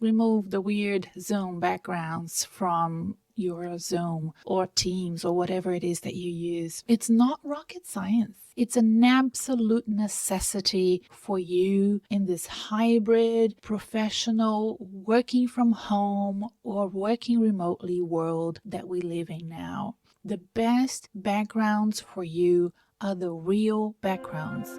remove the weird Zoom backgrounds from your Zoom or Teams or whatever it is that you use. It's not rocket science. It's an absolute necessity for you in this hybrid, professional, working from home or working remotely world that we live in now. The best backgrounds for you are the real backgrounds.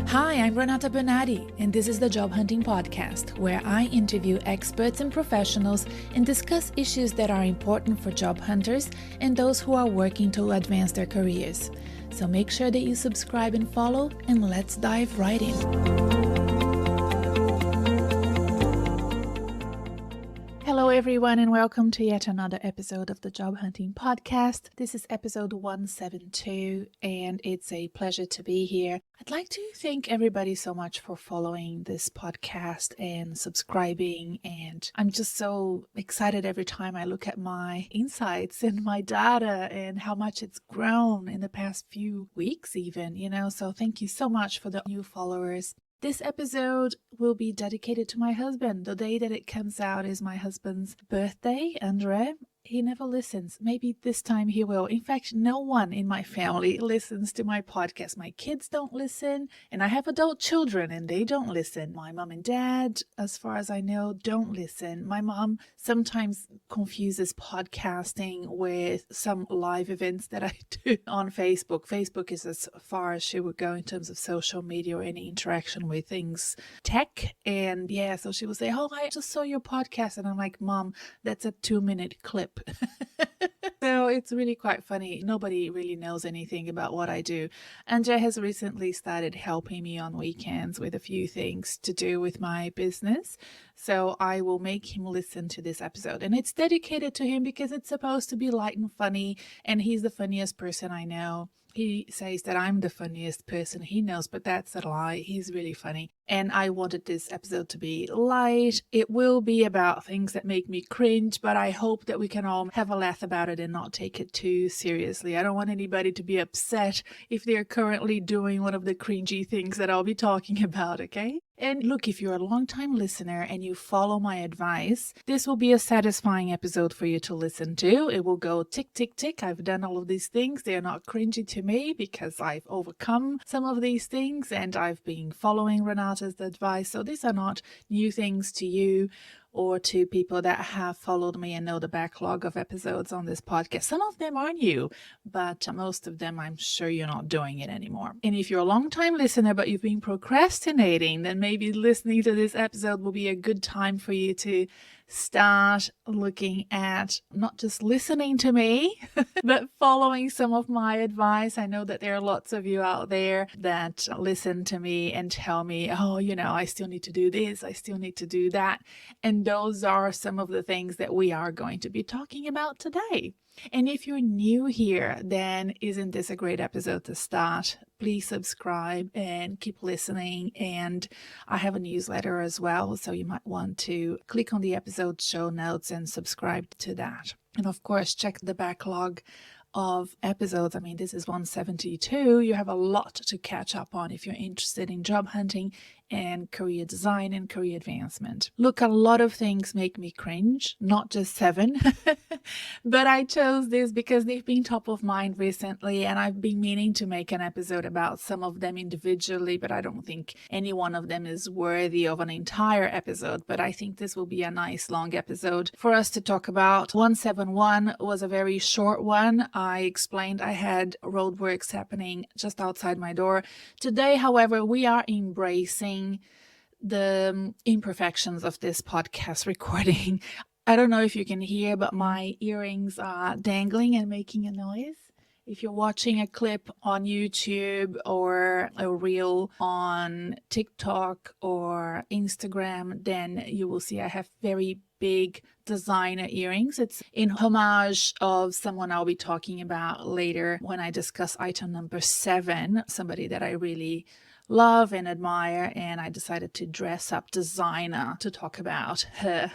Hi, I'm Renata Bernarde, and this is the Job Hunting Podcast, where I interview experts and professionals and discuss issues that are important for job hunters and those who are working to advance their careers. So make sure that you subscribe and follow, and let's dive right in. Hello everyone, and welcome to yet another episode of the Job Hunting Podcast. This is episode 172, and it's a pleasure to be here. I'd like to thank everybody so much for following this podcast and subscribing, and I'm just so excited every time I look at my insights and my data and how much it's grown in the past few weeks even, so thank you so much for the new followers. This episode will be dedicated to my husband. The day that it comes out is my husband's birthday, Andre. He never listens. Maybe this time he will. In fact, no one in my family listens to my podcast. My kids don't listen, and I have adult children and they don't listen. My mom and dad, as far as I know, don't listen. My mom sometimes confuses podcasting with some live events that I do on Facebook. Facebook is as far as she would go in terms of social media or any interaction with things tech. And yeah, so she will say, "Oh, I just saw your podcast." And I'm like, "Mom, that's a 2-minute clip." So it's really quite funny. Nobody really knows anything about what I do. Andre has recently started helping me on weekends with a few things to do with my business. So I will make him listen to this episode. And it's dedicated to him because it's supposed to be light and funny. And he's the funniest person I know. He says that I'm the funniest person he knows, but that's a lie. He's really funny. And I wanted this episode to be light. It will be about things that make me cringe, but I hope that we can all have a laugh about it and not take it too seriously. I don't want anybody to be upset if they're currently doing one of the cringy things that I'll be talking about, okay? And look, if you're a long-time listener and you follow my advice, this will be a satisfying episode for you to listen to. It will go tick, tick, tick. I've done all of these things. They are not cringy to me because I've overcome some of these things and I've been following Renata's advice. So these are not new things to you or to people that have followed me and know the backlog of episodes on this podcast. Some of them are new, but most of them, I'm sure you're not doing it anymore. And if you're a long-time listener, but you've been procrastinating, then maybe listening to this episode will be a good time for you to start looking at not just listening to me, but following some of my advice. I know that there are lots of you out there that listen to me and tell me, "Oh, I still need to do this. I still need to do that." And those are some of the things that we are going to be talking about today. And if you're new here, then isn't this a great episode to start? Please subscribe and keep listening. And I have a newsletter as well, so you might want to click on the episode show notes and subscribe to that. And of course, check the backlog of episodes. I mean, this is 172. You have a lot to catch up on if you're interested in job hunting and career design and career advancement. Look, a lot of things make me cringe, not just 7, but I chose this because they've been top of mind recently, and I've been meaning to make an episode about some of them individually, but I don't think any one of them is worthy of an entire episode. But I think this will be a nice long episode for us to talk about. 171 was a very short one. I explained I had roadworks happening just outside my door. Today, however, we are embracing the imperfections of this podcast recording. I don't know if you can hear, but my earrings are dangling and making a noise. If you're watching a clip on YouTube or a reel on TikTok or Instagram, then you will see I have very big designer earrings. It's in homage of someone I'll be talking about later when I discuss item number 7, somebody that I really love and admire, and I decided to dress up designer to talk about her.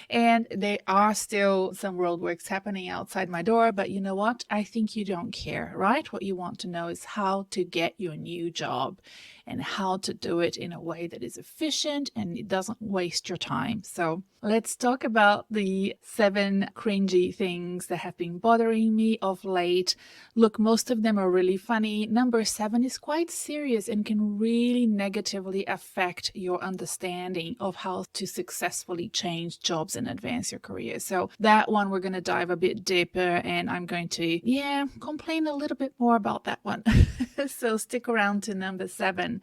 And there are still some roadworks happening outside my door, but you know what? I think you don't care, right? What you want to know is how to get your new job and how to do it in a way that is efficient and it doesn't waste your time. So let's talk about the 7 cringy things that have been bothering me of late. Look, most of them are really funny. Number 7 is quite serious and can really negatively affect your understanding of how to successfully change jobs and advance your career. So that one we're going to dive a bit deeper, and I'm going to, complain a little bit more about that one. So stick around to number 7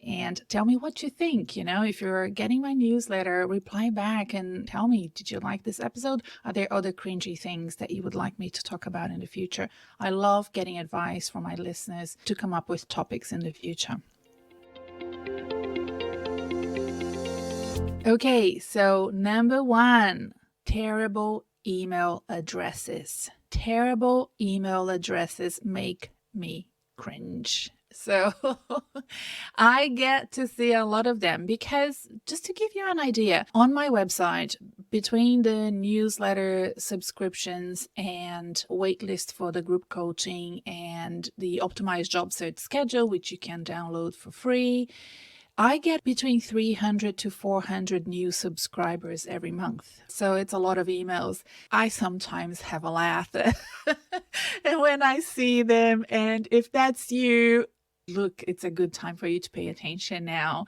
and tell me what you think. If you're getting my newsletter, reply back and tell me, did you like this episode? Are there other cringy things that you would like me to talk about in the future? I love getting advice from my listeners to come up with topics in the future. Okay, so number 1, terrible email addresses. Terrible email addresses make me cringe. So I get to see a lot of them because, just to give you an idea, on my website, between the newsletter subscriptions and waitlist for the group coaching and the optimized job search schedule, which you can download for free, I get between 300 to 400 new subscribers every month. So it's a lot of emails. I sometimes have a laugh and when I see them, and if that's you, look, it's a good time for you to pay attention now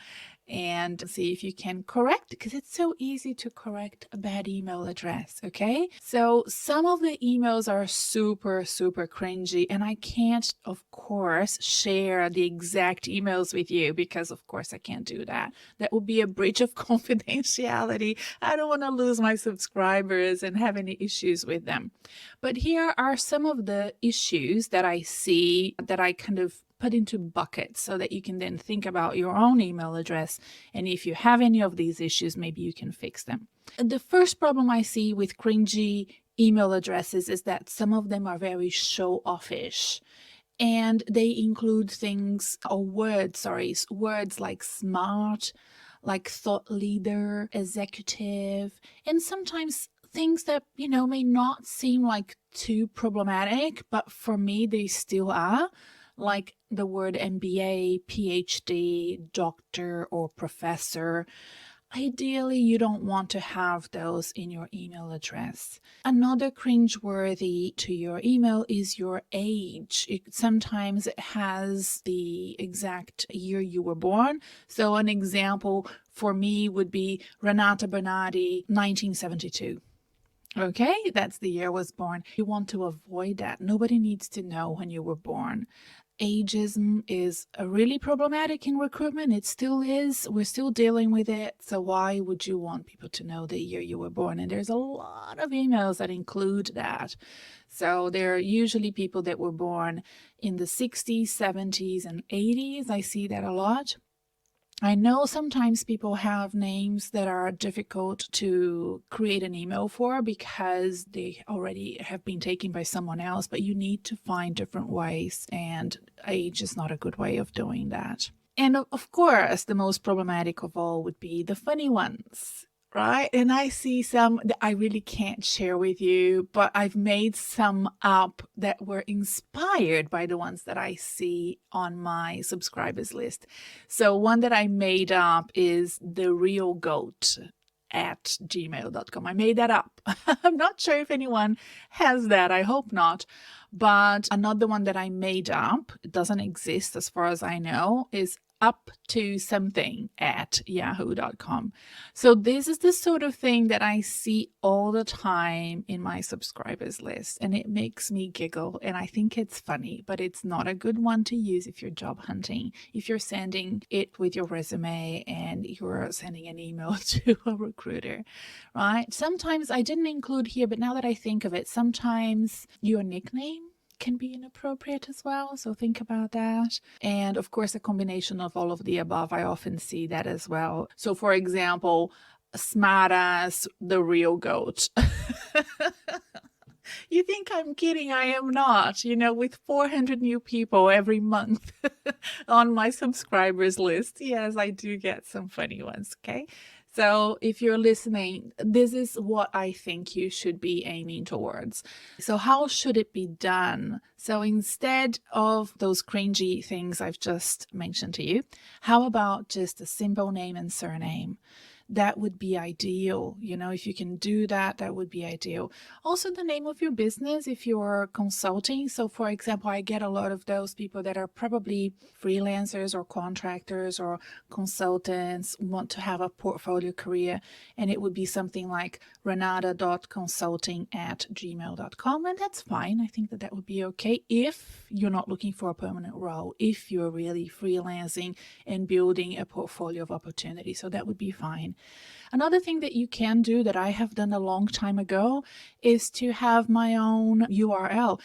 and see if you can correct, because it's so easy to correct a bad email address, okay? So some of the emails are super, super cringy, and I can't, of course, share the exact emails with you because, of course, I can't do that. That would be a breach of confidentiality. I don't want to lose my subscribers and have any issues with them. But here are some of the issues that I see that I kind of put into buckets so that you can then think about your own email address. And if you have any of these issues, maybe you can fix them. The first problem I see with cringy email addresses is that some of them are very show-offish. And they include words like smart, like thought leader, executive, and sometimes things that, may not seem like too problematic, but for me, they still are. Like the word MBA, PhD, doctor, or professor. Ideally, you don't want to have those in your email address. Another cringeworthy to your email is your age. Sometimes it has the exact year you were born. So an example for me would be Renata Bernarde, 1972. Okay, that's the year I was born. You want to avoid that. Nobody needs to know when you were born. Ageism is really problematic in recruitment. It still is. We're still dealing with it. So why would you want people to know the year you were born? And there's a lot of emails that include that. So they're usually people that were born in the 60s, 70s, and 80s. I see that a lot. I know sometimes people have names that are difficult to create an email for because they already have been taken by someone else, but you need to find different ways, and age is not a good way of doing that. And of course, the most problematic of all would be the funny ones, right? And I see some that I really can't share with you, but I've made some up that were inspired by the ones that I see on my subscribers list. So one that I made up is the real goat at gmail.com. I made that up. I'm not sure if anyone has that. I hope not. But another one that I made up, it doesn't exist as far as I know, is up to something at yahoo.com. So this is the sort of thing that I see all the time in my subscribers list, and it makes me giggle, and I think it's funny, but it's not a good one to use if you're job hunting, if you're sending it with your resume and you're sending an email to a recruiter, right? Sometimes I didn't include here, but now that I think of it, sometimes your nickname can be inappropriate as well. So think about that. And of course, a combination of all of the above, I often see that as well. So for example, smartass, the real goat. You think I'm kidding? I am not. With 400 new people every month on my subscribers list. Yes, I do get some funny ones. Okay. So if you're listening, this is what I think you should be aiming towards. So how should it be done? So instead of those cringy things I've just mentioned to you, how about just a simple name and surname? That would be ideal. If you can do that, that would be ideal. Also, the name of your business if you're consulting. So, for example, I get a lot of those people that are probably freelancers or contractors or consultants, want to have a portfolio career, and it would be something like renata.consulting@gmail.com, and that's fine. I think that would be okay if you're not looking for a permanent role, if you're really freelancing and building a portfolio of opportunities. So that would be fine. Another thing that you can do that I have done a long time ago is to have my own URL.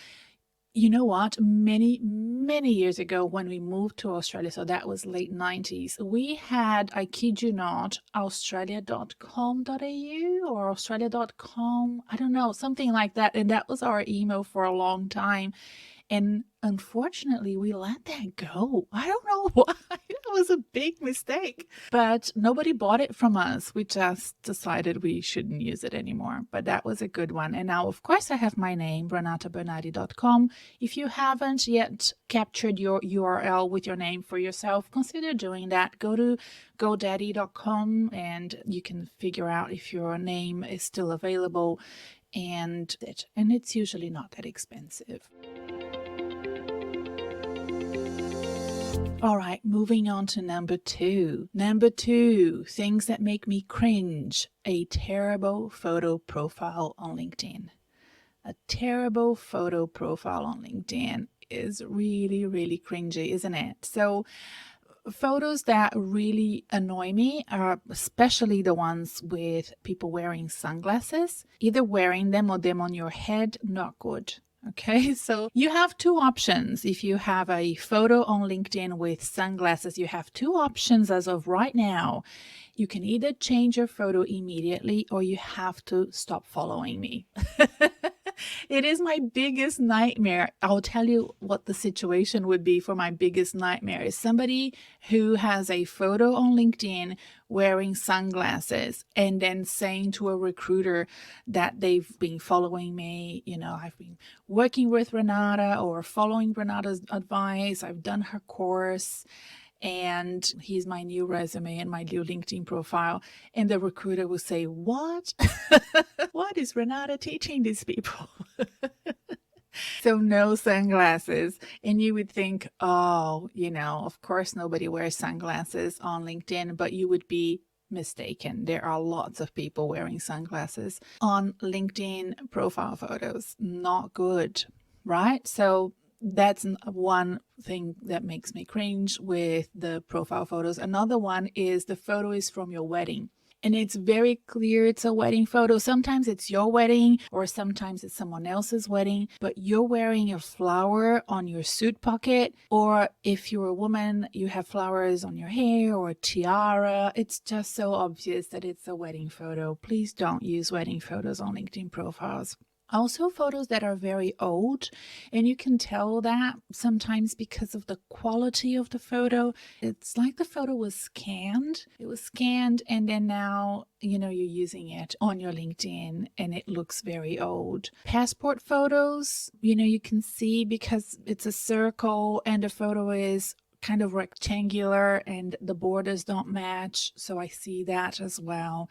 You know what? Many, many years ago when we moved to Australia, so that was late 90s, we had, I kid you not, australia.com.au or australia.com, I don't know, something like that. And that was our email for a long time. And unfortunately, we let that go. I don't know why. It was a big mistake. But nobody bought it from us. We just decided we shouldn't use it anymore. But that was a good one. And now, of course, I have my name, renatabernarde.com. If you haven't yet captured your URL with your name for yourself, consider doing that. Go to godaddy.com and you can figure out if your name is still available. And it's usually not that expensive. All right, moving on to number two. Number two, things that make me cringe. A terrible photo profile on LinkedIn. A terrible photo profile on LinkedIn is really, really cringy, isn't it? So photos that really annoy me are especially the ones with people wearing sunglasses, either wearing them or them on your head. Not good. Okay, so you have two options. If you have a photo on LinkedIn with sunglasses, you have two options as of right now. You can either change your photo immediately or you have to stop following me. It is my biggest nightmare. I'll tell you what the situation would be for my biggest nightmare is somebody who has a photo on LinkedIn wearing sunglasses and then saying to a recruiter that they've been following me. I've been working with Renata or following Renata's advice. I've done her course. And here's my new resume and my new LinkedIn profile. And the recruiter will say, what? What is Renata teaching these people? So no sunglasses. And you would think, oh, of course nobody wears sunglasses on LinkedIn, but you would be mistaken. There are lots of people wearing sunglasses on LinkedIn profile photos. Not good, right? So that's one thing that makes me cringe with the profile photos. Another one is the photo is from your wedding. And it's very clear it's a wedding photo. Sometimes it's your wedding or sometimes it's someone else's wedding, but you're wearing a flower on your suit pocket. Or if you're a woman, you have flowers on your hair or a tiara. It's just so obvious that it's a wedding photo. Please don't use wedding photos on LinkedIn profiles. Also, photos that are very old, and you can tell that sometimes because of the quality of the photo. It's like the photo was scanned. It was scanned, and then now, you're using it on your LinkedIn, and it looks very old. Passport photos, you can see because it's a circle and the photo is kind of rectangular and the borders don't match. So I see that as well.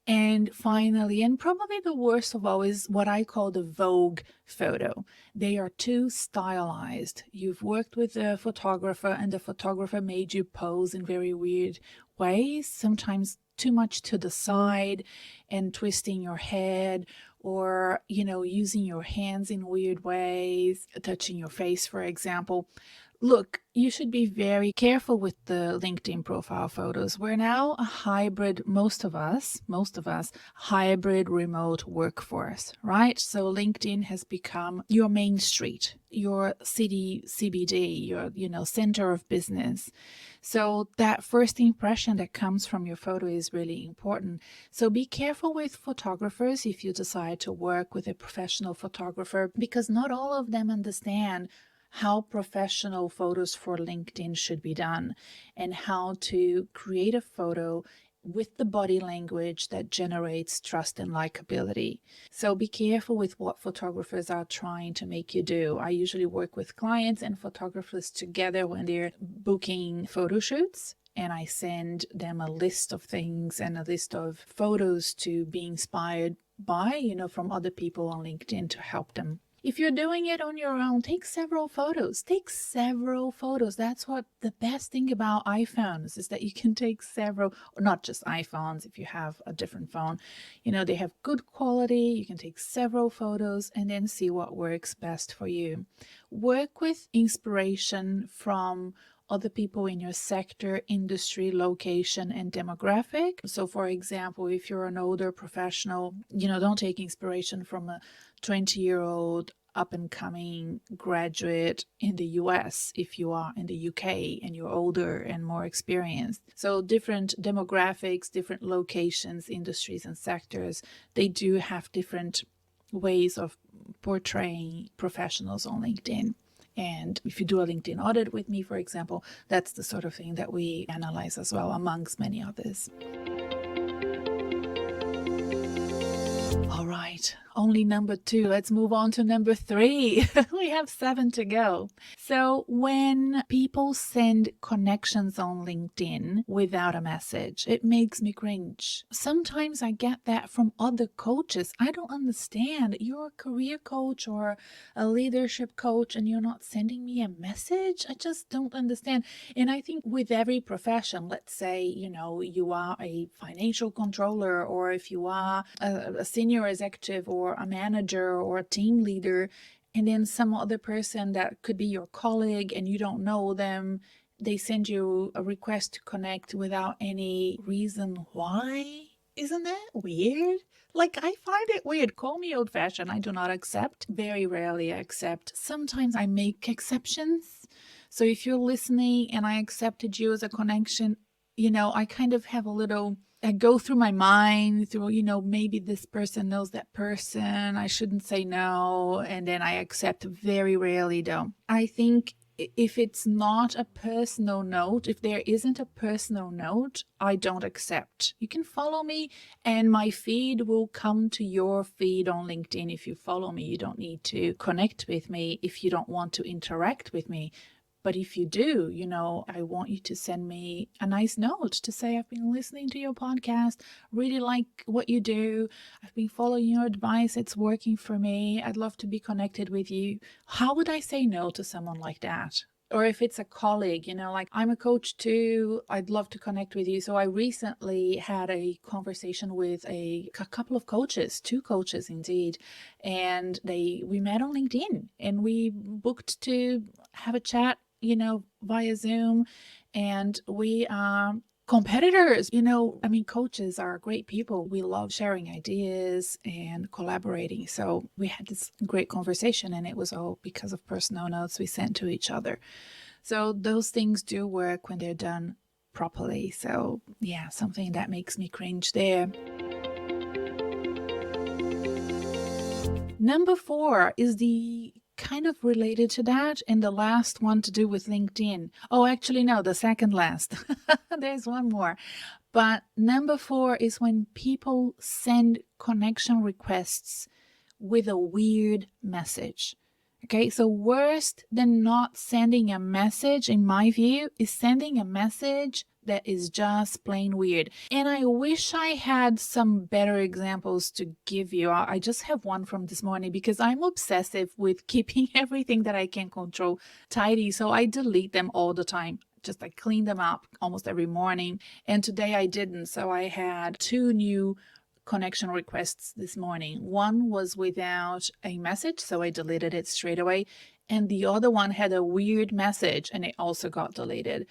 And finally, and probably the worst of all, is what I call the Vogue photo. They are too stylized. You've worked with a photographer and the photographer made you pose in very weird ways, sometimes too much to the side and twisting your head or, using your hands in weird ways, touching your face, for example. Look, you should be very careful with the LinkedIn profile photos. We're now a hybrid, most of us, hybrid remote workforce, right? So LinkedIn has become your main street, your city CBD, your, center of business. So that first impression that comes from your photo is really important. So be careful with photographers if you decide to work with a professional photographer, because not all of them understand how professional photos for LinkedIn should be done and how to create a photo with the body language that generates trust and likability. So be careful with what photographers are trying to make you do. I usually work with clients and photographers together when they're booking photo shoots. And I send them a list of things and a list of photos to be inspired by, from other people on LinkedIn to help them. If you're doing it on your own, take several photos. Take several photos. That's what the best thing about iPhones is, that you can take several, or not just iPhones, if you have a different phone. They have good quality. You can take several photos and then see what works best for you. Work with inspiration from other people in your sector, industry, location, and demographic. So for example, if you're an older professional, don't take inspiration from a 20-year-old up and coming graduate in the US if you are in the UK and you're older and more experienced. So different demographics, different locations, industries, and sectors, they do have different ways of portraying professionals on LinkedIn. And if you do a LinkedIn audit with me, for example, that's the sort of thing that we analyze as well, amongst many others. All right, only number 2. Let's move on to number 3. We have 7 to go. So when people send connections on LinkedIn without a message, it makes me cringe. Sometimes I get that from other coaches. I don't understand. You're a career coach or a leadership coach and you're not sending me a message? I just don't understand. And I think with every profession, let's say, you are a financial controller, or if you are a senior executive or a manager or a team leader, and then some other person that could be your colleague and you don't know them, they send you a request to connect without any reason why. Isn't that weird? Like, I find it weird. Call me old-fashioned. I do not accept. Very rarely accept. Sometimes I make exceptions. So if you're listening and I accepted you as a connection, I kind of have a little, I go through my mind through, maybe this person knows that person. I shouldn't say no. And then I accept. Very rarely though. I think if it's not a personal note, if there isn't a personal note, I don't accept. You can follow me and my feed will come to your feed on LinkedIn. If you follow me, you don't need to connect with me if you don't want to interact with me. But if you do, I want you to send me a nice note to say, I've been listening to your podcast, really like what you do. I've been following your advice. It's working for me. I'd love to be connected with you. How would I say no to someone like that? Or if it's a colleague, like, I'm a coach too, I'd love to connect with you. So I recently had a conversation with a couple of coaches, 2 coaches indeed, and we met on LinkedIn and we booked to have a chat, via Zoom, and we are competitors. Coaches are great people. We love sharing ideas and collaborating. So we had this great conversation, and it was all because of personal notes we sent to each other. So those things do work when they're done properly. So yeah, something that makes me cringe there. Number 4 is the kind of related to that, and the last one to do with LinkedIn. Oh, actually, no, the second last. There's one more. But number 4 is when people send connection requests with a weird message. Okay, so worse than not sending a message, in my view, is sending a message that is just plain weird. And I wish I had some better examples to give you. I just have one from this morning because I'm obsessive with keeping everything that I can control tidy. So I delete them all the time. I clean them up almost every morning. And today I didn't. So I had 2 new connection requests this morning. One was without a message, so I deleted it straight away. And the other one had a weird message and it also got deleted.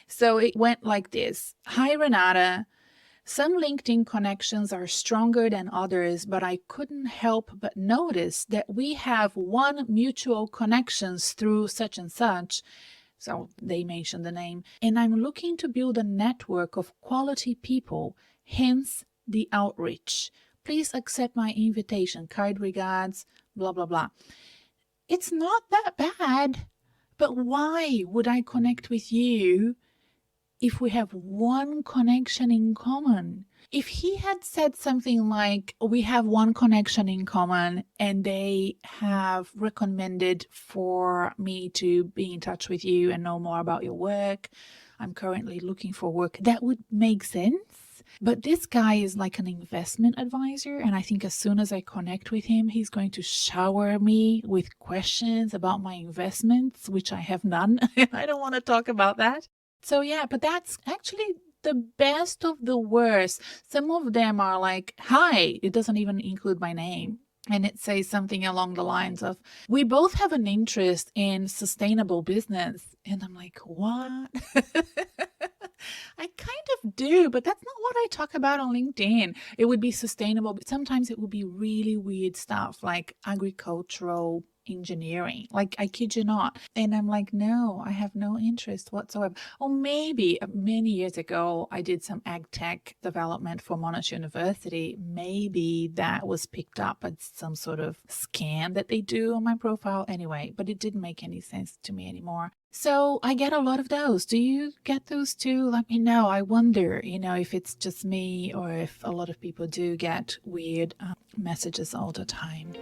So it went like this. Hi, Renata. Some LinkedIn connections are stronger than others, but I couldn't help but notice that we have one mutual connections through such and such. So they mentioned the name. And I'm looking to build a network of quality people, hence the outreach. Please accept my invitation. Kind regards, blah, blah, blah. It's not that bad, but why would I connect with you if we have one connection in common? If he had said something like, we have one connection in common and they have recommended for me to be in touch with you and know more about your work, I'm currently looking for work, that would make sense. But this guy is like an investment advisor, and I think as soon as I connect with him, he's going to shower me with questions about my investments, which I have none. I don't want to talk about that. So yeah, but that's actually the best of the worst. Some of them are like, hi, it doesn't even include my name. And it says something along the lines of, we both have an interest in sustainable business. And I'm like, what? I kind of do, but that's not what I talk about on LinkedIn. It would be sustainable, but sometimes it would be really weird stuff like agricultural engineering. Like, I kid you not. And I'm like, no, I have no interest whatsoever. Or maybe many years ago, I did some ag tech development for Monash University. Maybe that was picked up as some sort of scam that they do on my profile anyway, but it didn't make any sense to me anymore. So I get a lot of those. Do you get those too? Let me know. I wonder, if it's just me or if a lot of people do get weird messages all the time.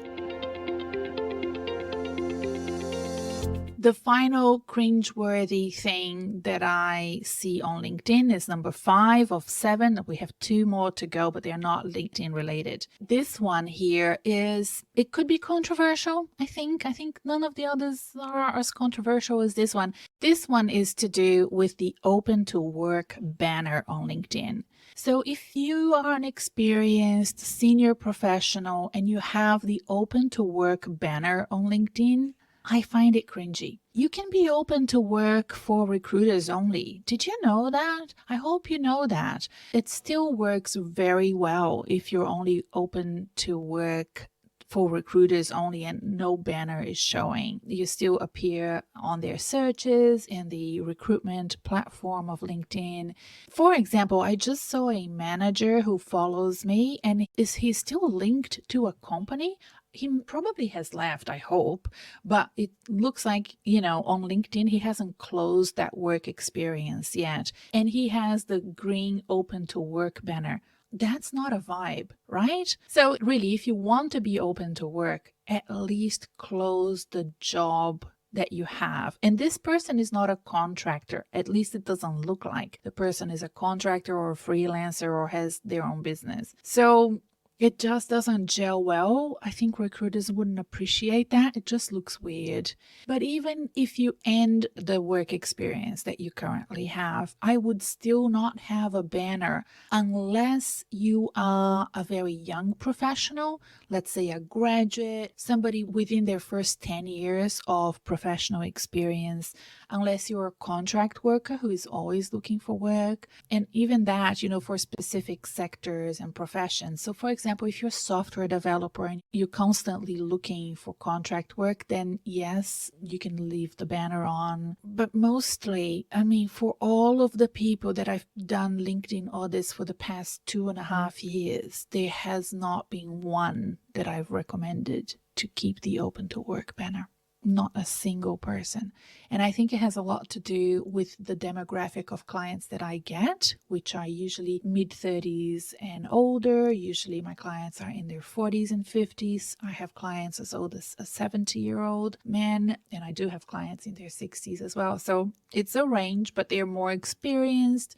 The final cringeworthy thing that I see on LinkedIn is number 5 of 7. We have 2 more to go, but they're not LinkedIn related. This one here it could be controversial, I think. I think none of the others are as controversial as this one. This one is to do with the open to work banner on LinkedIn. So if you are an experienced senior professional and you have the open to work banner on LinkedIn, I find it cringy. You can be open to work for recruiters only. Did you know that? I hope you know that. It still works very well if you're only open to work for recruiters only and no banner is showing. You still appear on their searches in the recruitment platform of LinkedIn. For example, I just saw a manager who follows me, and he's still linked to a company? He probably has left, I hope, but it looks like, on LinkedIn, he hasn't closed that work experience yet. And he has the green open to work banner. That's not a vibe, right? So really, if you want to be open to work, at least close the job that you have. And this person is not a contractor. At least it doesn't look like the person is a contractor or a freelancer or has their own business. So it just doesn't gel well. I think recruiters wouldn't appreciate that. It just looks weird. But even if you end the work experience that you currently have, I would still not have a banner unless you are a very young professional, let's say a graduate, somebody within their first 10 years of professional experience, unless you're a contract worker who is always looking for work. And even that, for specific sectors and professions. So for example, if you're a software developer and you're constantly looking for contract work, then yes, you can leave the banner on. But mostly, for all of the people that I've done LinkedIn audits for the past 2.5 years, there has not been one that I've recommended to keep the open to work banner. Not a single person. And I think it has a lot to do with the demographic of clients that I get, which are usually mid-30s and older. Usually my clients are in their 40s and 50s. I have clients as old as a 70-year-old man, and I do have clients in their 60s as well. So it's a range, but they're more experienced.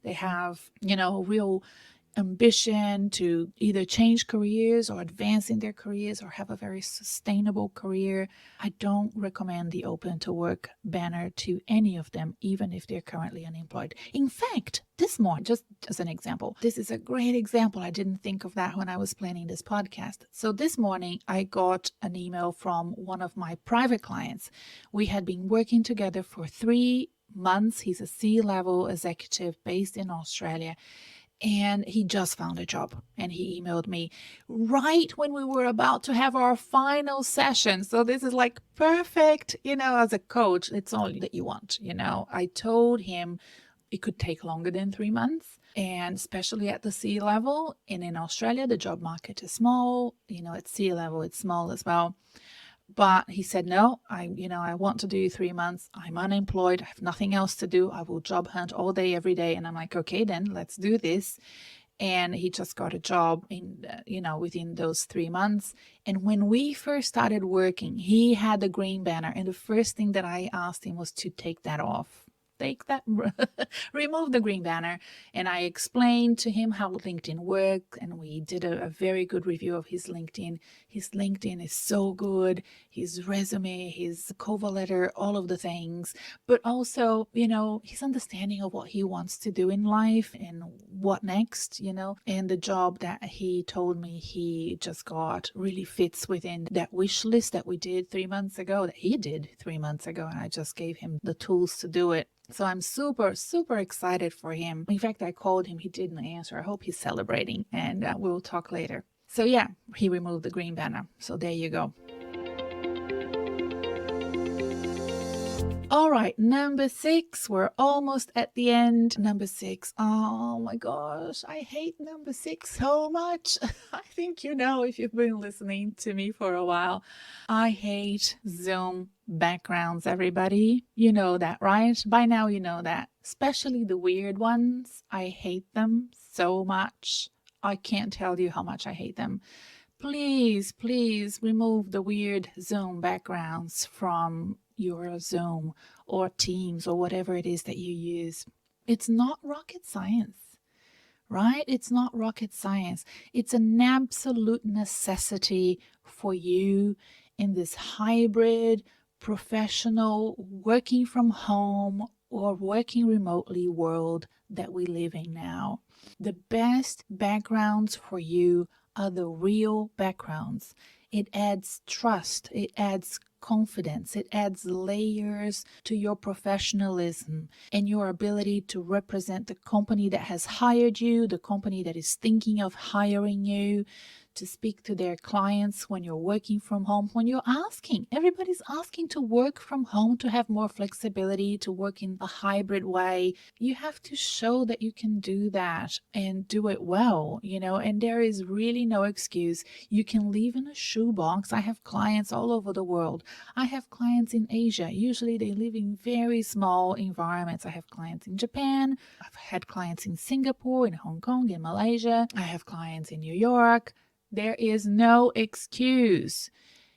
They have, real ambition to either change careers or advance in their careers or have a very sustainable career, I don't recommend the open to work banner to any of them, even if they're currently unemployed. In fact, this morning, just as an example, this is a great example. I didn't think of that when I was planning this podcast. So this morning, I got an email from one of my private clients. We had been working together for 3 months. He's a C-level executive based in Australia. And he just found a job, and he emailed me right when we were about to have our final session. So this is like perfect, as a coach, it's all that you want. I told him it could take longer than 3 months, and especially at the C level. And in Australia, the job market is small, at C level, it's small as well. But he said, no, I want to do 3 months. I'm unemployed. I have nothing else to do. I will job hunt all day, every day. And I'm like, okay, then let's do this. And he just got a job within those 3 months. And when we first started working, he had the green banner. And the first thing that I asked him was to take that off. Remove the green banner. And I explained to him how LinkedIn worked, and we did a very good review of his LinkedIn. His LinkedIn is so good, his resume, his cover letter, all of the things, but also, his understanding of what he wants to do in life and what next, and the job that he told me he just got really fits within that wish list that we did 3 months ago, that he did 3 months ago, and I just gave him the tools to do it. So I'm super, super excited for him. In fact, I called him. He didn't answer. I hope he's celebrating, and we'll talk later. So yeah, he removed the green banner. So there you go. All right, number 6. We're almost at the end. Number 6. Oh my gosh, I hate number 6 so much. I think if you've been listening to me for a while. I hate Zoom backgrounds, everybody. You know that, right? By now you know that. Especially the weird ones. I hate them so much. I can't tell you how much I hate them. Please, please remove the weird Zoom backgrounds from your Zoom or Teams or whatever it is that you use. It's not rocket science, right? It's not rocket science. It's an absolute necessity for you in this hybrid, professional, working from home or working remotely world that we live in now. The best backgrounds for you are the real backgrounds. It adds trust, it adds confidence, it adds layers to your professionalism and your ability to represent the company that has hired you, the company that is thinking of hiring you, to speak to their clients when you're working from home, when you're asking. Everybody's asking to work from home, to have more flexibility, to work in a hybrid way. You have to show that you can do that and do it well, and there is really no excuse. You can live in a shoebox. I have clients all over the world. I have clients in Asia. Usually they live in very small environments. I have clients in Japan. I've had clients in Singapore, in Hong Kong, in Malaysia. I have clients in New York. There is no excuse.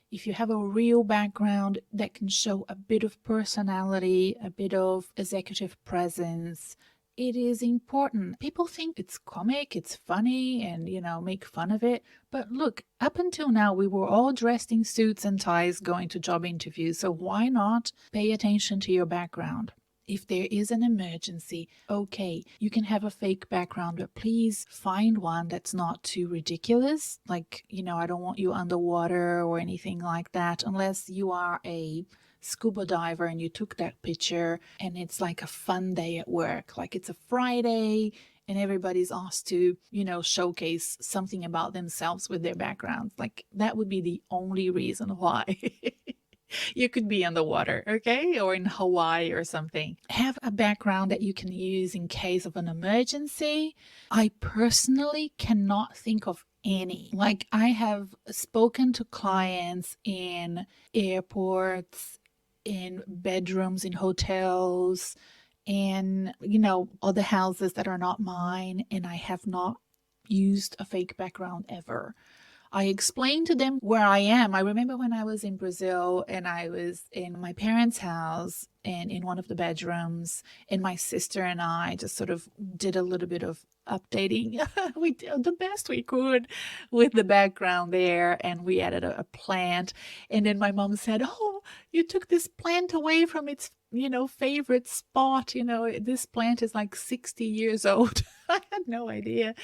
If you have a real background that can show a bit of personality, a bit of executive presence, it is important. People think it's comic, it's funny, and, make fun of it. But look, up until now, we were all dressed in suits and ties going to job interviews. So why not pay attention to your background? If there is an emergency, okay, you can have a fake background, but please find one that's not too ridiculous. Like, I don't want you underwater or anything like that, unless you are a scuba diver and you took that picture and it's like a fun day at work. Like it's a Friday and everybody's asked to, showcase something about themselves with their backgrounds. Like that would be the only reason why. You could be underwater, okay? Or in Hawaii or something. Have a background that you can use in case of an emergency. I personally cannot think of any. Like I have spoken to clients in airports, in bedrooms, in hotels, in, other houses that are not mine, and I have not used a fake background ever. I explained to them where I am. I remember when I was in Brazil and I was in my parents' house and in one of the bedrooms, and my sister and I just sort of did a little bit of updating. We did the best we could with the background there, and we added a plant. And then my mom said, "Oh, you took this plant away from its favorite spot. This plant is like 60 years old." I had no idea.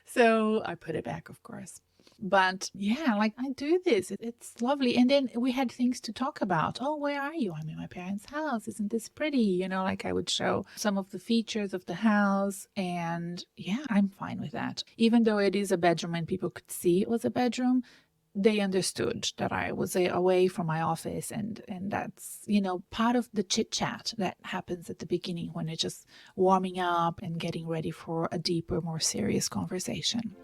So I put it back, of course. But yeah, like I do this. It's lovely. And then we had things to talk about. Oh, where are you? I'm in my parents' house. Isn't this pretty? Like I would show some of the features of the house. And yeah, I'm fine with that. Even though it is a bedroom and people could see it was a bedroom, they understood that I was away from my office, and that's part of the chit chat that happens at the beginning when you're just warming up and getting ready for a deeper, more serious conversation.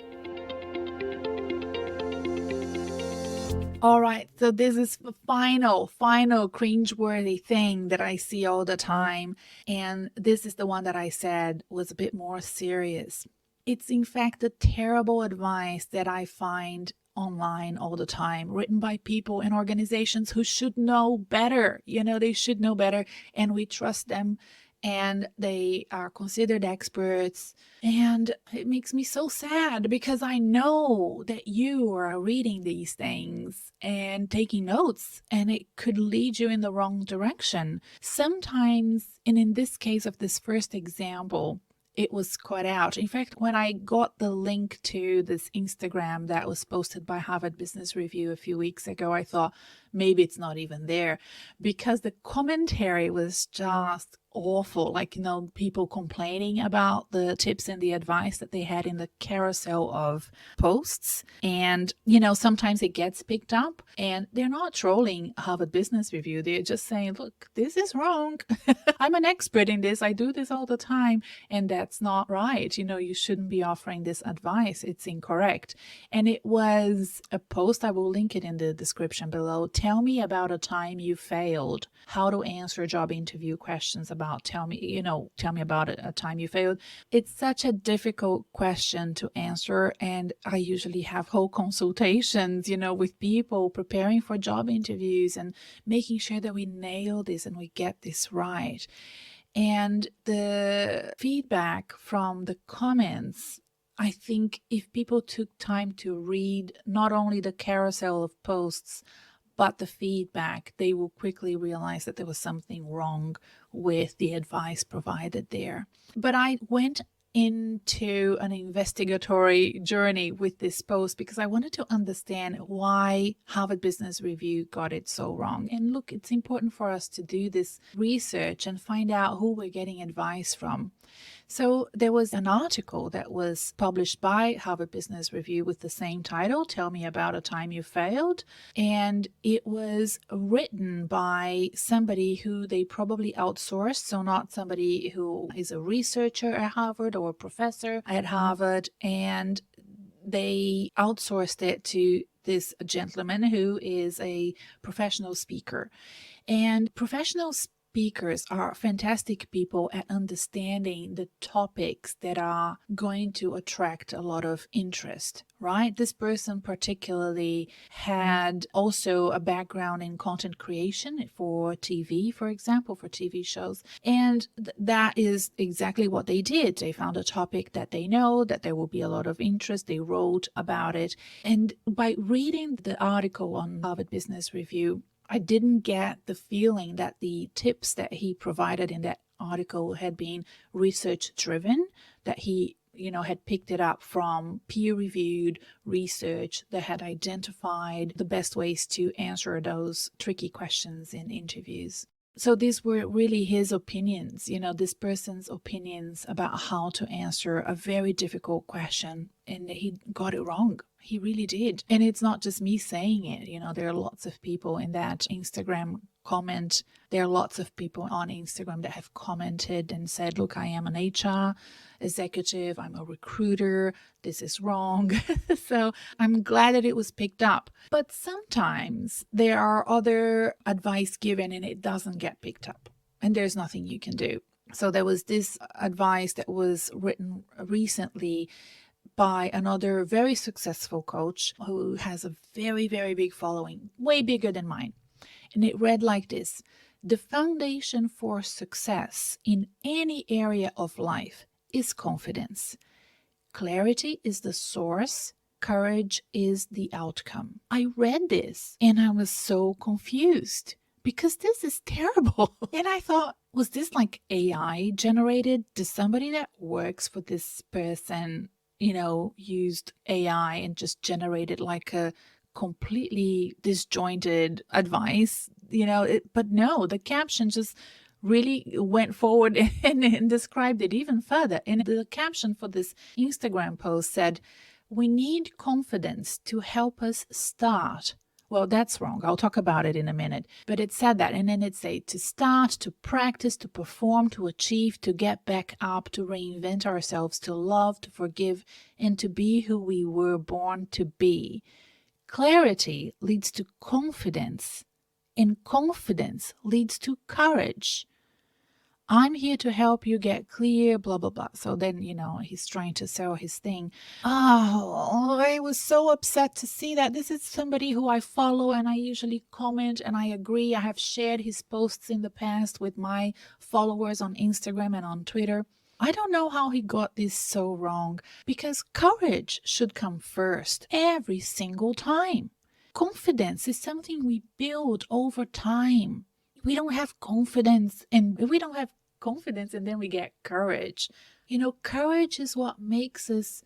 All right, so this is the final cringeworthy thing that I see all the time, and this is the one that I said was a bit more serious. It's in fact the terrible advice that I find online all the time, written by people and organizations who should know better. They should know better, and we trust them, and they are considered experts. And it makes me so sad because I know that you are reading these things and taking notes, and it could lead you in the wrong direction. Sometimes, and in this case of this first example, it was cut out. In fact, when I got the link to this Instagram that was posted by Harvard Business Review a few weeks ago, I thought maybe it's not even there, because the commentary was just awful. Like, people complaining about the tips and the advice that they had in the carousel of posts. And, sometimes it gets picked up, and they're not trolling Harvard Business Review. They're just saying, look, this is wrong. I'm an expert in this. I do this all the time. And that's not right. You shouldn't be offering this advice. It's incorrect. And it was a post. I will link it in the description below. Tell me about a time you failed. How to answer job interview questions about tell me about a time you failed. It's such a difficult question to answer, and I usually have whole consultations, with people preparing for job interviews and making sure that we nail this and we get this right. And the feedback from the comments, I think if people took time to read not only the carousel of posts, but the feedback, they will quickly realize that there was something wrong with the advice provided there. But I went into an investigatory journey with this post because I wanted to understand why Harvard Business Review got it so wrong. And look, it's important for us to do this research and find out who we're getting advice from. So there was an article that was published by Harvard Business Review with the same title, Tell Me About a Time You Failed. And it was written by somebody who they probably outsourced, so not somebody who is a researcher at Harvard or a professor at Harvard. And they outsourced it to this gentleman who is a professional speaker. And professional speakers are fantastic people at understanding the topics that are going to attract a lot of interest, right? This person particularly had also a background in content creation for TV, for example, for TV shows. And that is exactly what they did. They found a topic that they know that there will be a lot of interest. They wrote about it. And by reading the article on Harvard Business Review, I didn't get the feeling that the tips that he provided in that article had been research driven, that he had picked it up from peer-reviewed research that had identified the best ways to answer those tricky questions in interviews. So these were really his opinions, this person's opinions about how to answer a very difficult question, and he got it wrong. He really did. And it's not just me saying it. There are lots of people in that Instagram comment. There are lots of people on Instagram that have commented and said, look, I am an HR executive. I'm a recruiter. This is wrong. So I'm glad that it was picked up. But sometimes there are other advice given and it doesn't get picked up, and there's nothing you can do. So there was this advice that was written recently by another very successful coach who has a very, very big following, way bigger than mine. And it read like this: the foundation for success in any area of life is confidence. Clarity is the source. Courage is the outcome. I read this and I was so confused because this is terrible. And I thought, was this like AI generated? Did somebody that works for this person, used AI and just generated like a completely disjointed advice? But no, the caption just really went forward and described it even further. And the caption for this Instagram post said, "We need confidence to help us start." Well, that's wrong. I'll talk about it in a minute. But it said that. And then it said to start, to practice, to perform, to achieve, to get back up, to reinvent ourselves, to love, to forgive, and to be who we were born to be. Clarity leads to confidence, and confidence leads to courage. I'm here to help you get clear, blah, blah, blah. So then, he's trying to sell his thing. Oh, I was so upset to see that. This is somebody who I follow and I usually comment and I agree. I have shared his posts in the past with my followers on Instagram and on Twitter. I don't know how he got this so wrong, because courage should come first every single time. Confidence is something we build over time. We don't have confidence and then we get courage. Courage is what makes us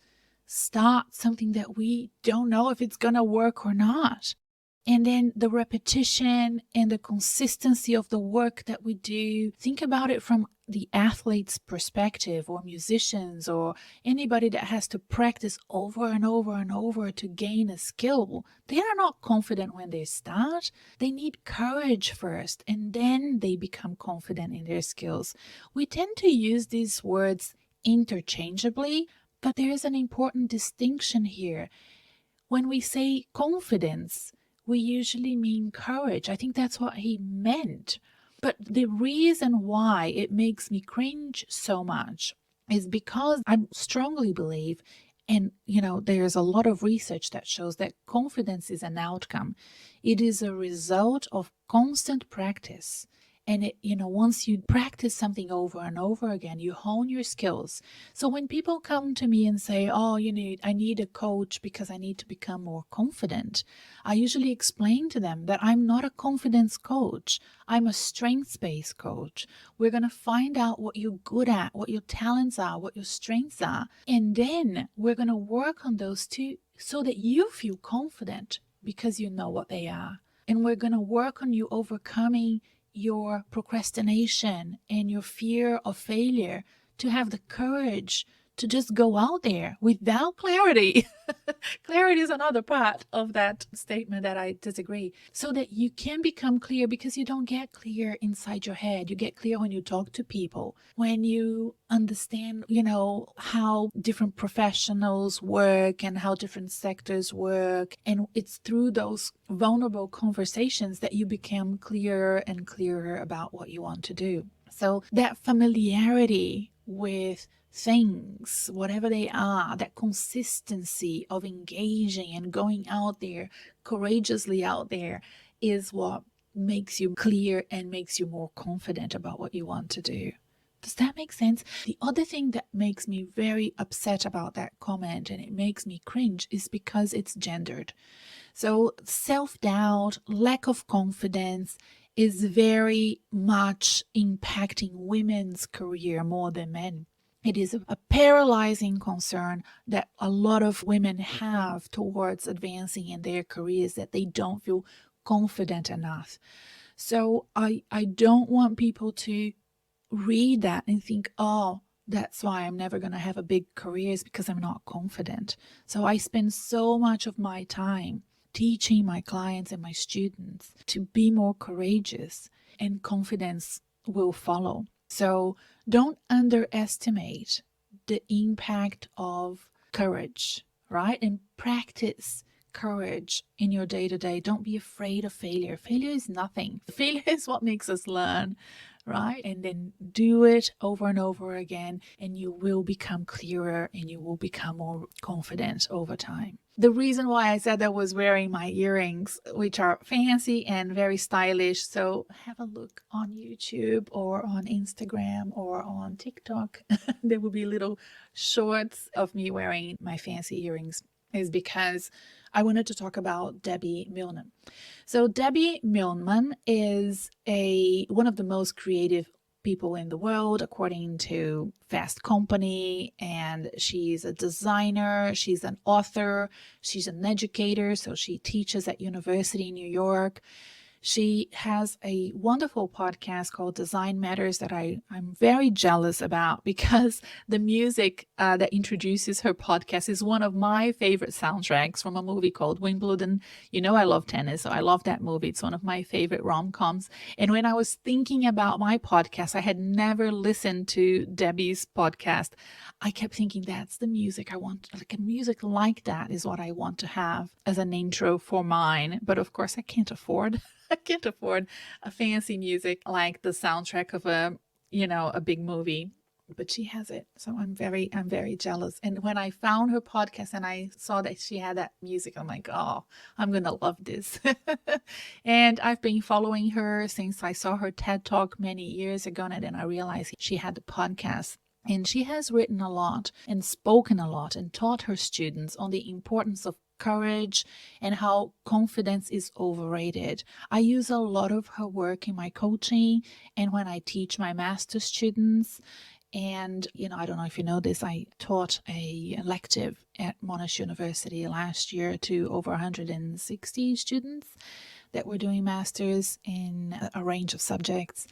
start something that we don't know if it's going to work or not. And then the repetition and the consistency of the work that we do. Think about it from the athlete's perspective, or musicians, or anybody that has to practice over and over and over to gain a skill. They are not confident when they start. They need courage first, and then they become confident in their skills. We tend to use these words interchangeably, but there is an important distinction here. When we say confidence, we usually mean courage. I think that's what he meant. But the reason why it makes me cringe so much is because I strongly believe, and there's a lot of research that shows that confidence is an outcome. It is a result of constant practice. And once you practice something over and over again, you hone your skills. So when people come to me and say, "Oh, I need a coach because I need to become more confident," I usually explain to them that I'm not a confidence coach. I'm a strengths-based coach. We're going to find out what you're good at, what your talents are, what your strengths are. And then we're going to work on those too, so that you feel confident because you know what they are. And we're going to work on you overcoming your procrastination and your fear of failure, to have the courage to just go out there without clarity. Clarity is another part of that statement that I disagree. So that you can become clear, because you don't get clear inside your head. You get clear when you talk to people, when you understand, how different professionals work and how different sectors work. And it's through those vulnerable conversations that you become clearer and clearer about what you want to do. So that familiarity with things, whatever they are, that consistency of engaging and going out there, courageously out there, is what makes you clear and makes you more confident about what you want to do. Does that make sense? The other thing that makes me very upset about that comment, and it makes me cringe, is because it's gendered. So self-doubt, lack of confidence is very much impacting women's career more than men. It is a paralyzing concern that a lot of women have towards advancing in their careers, that they don't feel confident enough. So I don't want people to read that and think, "Oh, that's why I'm never going to have a big career, is because I'm not confident." So I spend so much of my time teaching my clients and my students to be more courageous, and confidence will follow. So don't underestimate the impact of courage, right? And practice courage in your day-to-day. Don't be afraid of failure. Failure is nothing. Failure is what makes us learn, right? And then do it over and over again, and you will become clearer and you will become more confident over time. The reason why I said I was wearing my earrings, which are fancy and very stylish, so have a look on YouTube or on Instagram or on TikTok. There will be little shorts of me wearing my fancy earrings, is because I wanted to talk about Debbie Millman. So Debbie Millman is one of the most creative people in the world, according to Fast Company, and she's a designer, she's an author, she's an educator, so she teaches at University in New York. She has a wonderful podcast called Design Matters that I'm very jealous about, because the music that introduces her podcast is one of my favorite soundtracks from a movie called Wimbledon. You know, I love tennis, so I love that movie. It's one of my favorite rom-coms. And when I was thinking about my podcast, I had never listened to Debbie's podcast. I kept thinking, that's the music I want. Like a music like that is what I want to have as an intro for mine. But of course, I can't afford a fancy music like the soundtrack of a big movie, but she has it. So I'm very jealous. And when I found her podcast and I saw that she had that music, I'm like, oh, I'm going to love this. And I've been following her since I saw her TED Talk many years ago. And then I realized she had the podcast. And she has written a lot and spoken a lot and taught her students on the importance of courage and how confidence is overrated. I use a lot of her work in my coaching and when I teach my master students. And, I don't know if you know this, I taught a elective at Monash University last year to over 160 students that were doing masters in a range of subjects.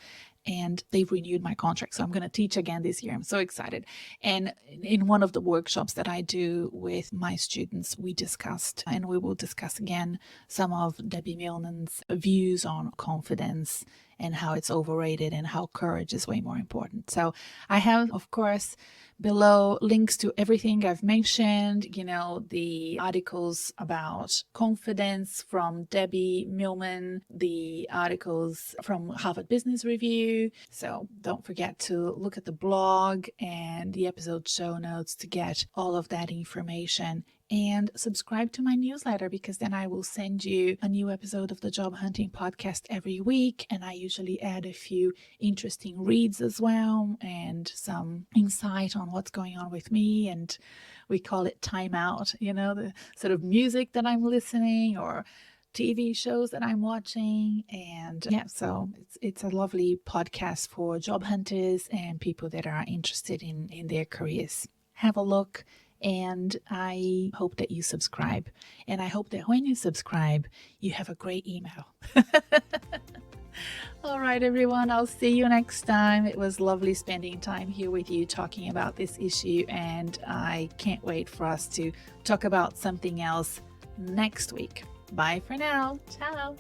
And they've renewed my contract. So I'm going to teach again this year. I'm so excited. And in one of the workshops that I do with my students, we discussed, and we will discuss again, some of Debbie Millman's views on confidence and how it's overrated and how courage is way more important. So I have, of course, below links to everything I've mentioned, the articles about confidence from Debbie Millman, the articles from Harvard Business Review. So don't forget to look at the blog and the episode show notes to get all of that information. And subscribe to my newsletter, because then I will send you a new episode of the Job Hunting Podcast every week. And I usually add a few interesting reads as well and some insight on what's going on with me. And we call it time out, the sort of music that I'm listening or TV shows that I'm watching. And so it's a lovely podcast for job hunters and people that are interested in their careers. Have a look. And I hope that you subscribe. And I hope that when you subscribe, you have a great email. All right, everyone. I'll see you next time. It was lovely spending time here with you talking about this issue. And I can't wait for us to talk about something else next week. Bye for now. Ciao.